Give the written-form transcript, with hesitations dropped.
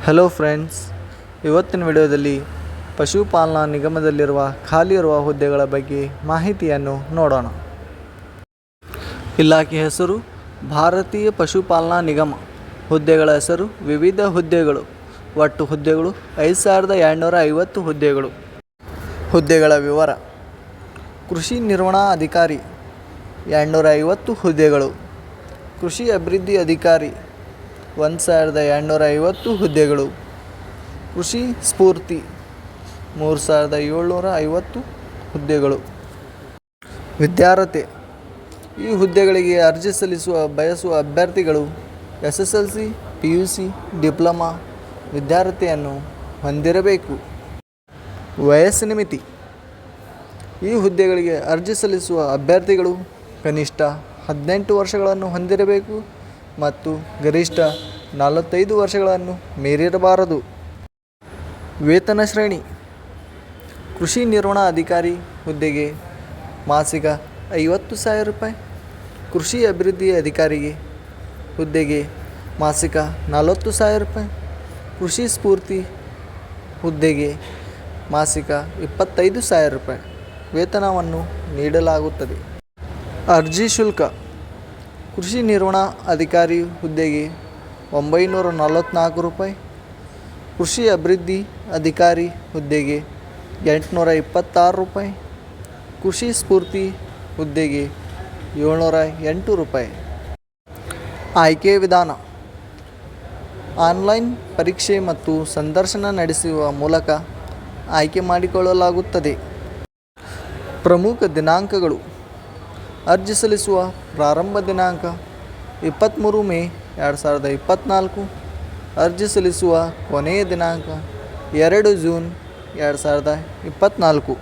Hello friends, ಇವತ್ತಿನ ವಿಡಿಯೋದಲ್ಲಿ ಪಶುಪಾಲನಾ ನಿಗಮದಲ್ಲಿರುವ ಖಾಲಿ ಇರುವ ಹುದ್ದೆಗಳ ಬಗ್ಗೆ ಮಾಹಿತಿಯನ್ನು ನೋಡೋಣ. ಇಲಾಖೆ ಹೆಸರು ಭಾರತೀಯ ಪಶುಪಾಲನಾ ನಿಗಮ. ಹುದ್ದೆಗಳ ಹೆಸರು ವಿವಿಧ ಹುದ್ದೆಗಳು. ಒಟ್ಟು ಹುದ್ದೆಗಳು 5750 ಹುದ್ದೆಗಳು. ಹುದ್ದೆಗಳ ವಿವರ: ಕೃಷಿ ನಿರ್ವಹಣಾ ಅಧಿಕಾರಿ 250 ಹುದ್ದೆಗಳು. ಕೃಷಿ ಅಭಿವೃದ್ಧಿ ಅಧಿಕಾರಿ 1250 ಹುದ್ದೆಗಳು. ಕೃಷಿ ಸ್ಫೂರ್ತಿ 3750 ಹುದ್ದೆಗಳು. ವಿದ್ಯಾರ್ಹತೆ: ಈ ಹುದ್ದೆಗಳಿಗೆ ಅರ್ಜಿ ಸಲ್ಲಿಸುವ ಬಯಸುವ ಅಭ್ಯರ್ಥಿಗಳು SSLC, PUC, ಡಿಪ್ಲೊಮಾ ವಿದ್ಯಾರ್ಹತೆಯನ್ನು ಹೊಂದಿರಬೇಕು. ವಯಸ್ಸಿನ ಮಿತಿ: ಈ ಹುದ್ದೆಗಳಿಗೆ ಅರ್ಜಿ ಸಲ್ಲಿಸುವ ಅಭ್ಯರ್ಥಿಗಳು ಕನಿಷ್ಠ 18 ವರ್ಷಗಳನ್ನು ಹೊಂದಿರಬೇಕು ಮತ್ತು ಗರಿಷ್ಠ 45 ವರ್ಷಗಳನ್ನು ಮೀರಿರಬಾರದು. ವೇತನ ಶ್ರೇಣಿ: ಕೃಷಿ ನಿರ್ವಹಣಾ ಅಧಿಕಾರಿ ಹುದ್ದೆಗೆ ಮಾಸಿಕ 50,000 ರೂಪಾಯಿ. ಕೃಷಿ ಅಭಿವೃದ್ಧಿ ಅಧಿಕಾರಿಗೆ ಹುದ್ದೆಗೆ ಮಾಸಿಕ 40,000 ರೂಪಾಯಿ. ಕೃಷಿ ಸ್ಫೂರ್ತಿ ಹುದ್ದೆಗೆ ಮಾಸಿಕ 25,000 ರೂಪಾಯಿ ವೇತನವನ್ನು ನೀಡಲಾಗುತ್ತದೆ. ಅರ್ಜಿ ಶುಲ್ಕ: ಕೃಷಿ ನಿರ್ವಹಣಾ ಅಧಿಕಾರಿ ಹುದ್ದೆಗೆ 944 ರೂಪಾಯಿ. ಕೃಷಿ ಅಭಿವೃದ್ಧಿ ಅಧಿಕಾರಿ ಹುದ್ದೆಗೆ 826 ರೂಪಾಯಿ. ಕೃಷಿ ಸ್ಫೂರ್ತಿ ಹುದ್ದೆಗೆ 708 ರೂಪಾಯಿ. ಆಯ್ಕೆ ವಿಧಾನ: ಆನ್ಲೈನ್ ಪರೀಕ್ಷೆ ಮತ್ತು ಸಂದರ್ಶನ ನಡೆಸುವ ಮೂಲಕ ಆಯ್ಕೆ ಮಾಡಿಕೊಳ್ಳಲಾಗುತ್ತದೆ. ಪ್ರಮುಖ ದಿನಾಂಕಗಳು: ಅರ್ಜಿ ಸಲ್ಲಿಸುವ ಪ್ರಾರಂಭ ದಿನಾಂಕ 23 ಮೇ 2024. ಅರ್ಜಿ ಸಲ್ಲಿಸುವ ಕೊನೆಯ ದಿನಾಂಕ 2 ಜೂನ್ 2024.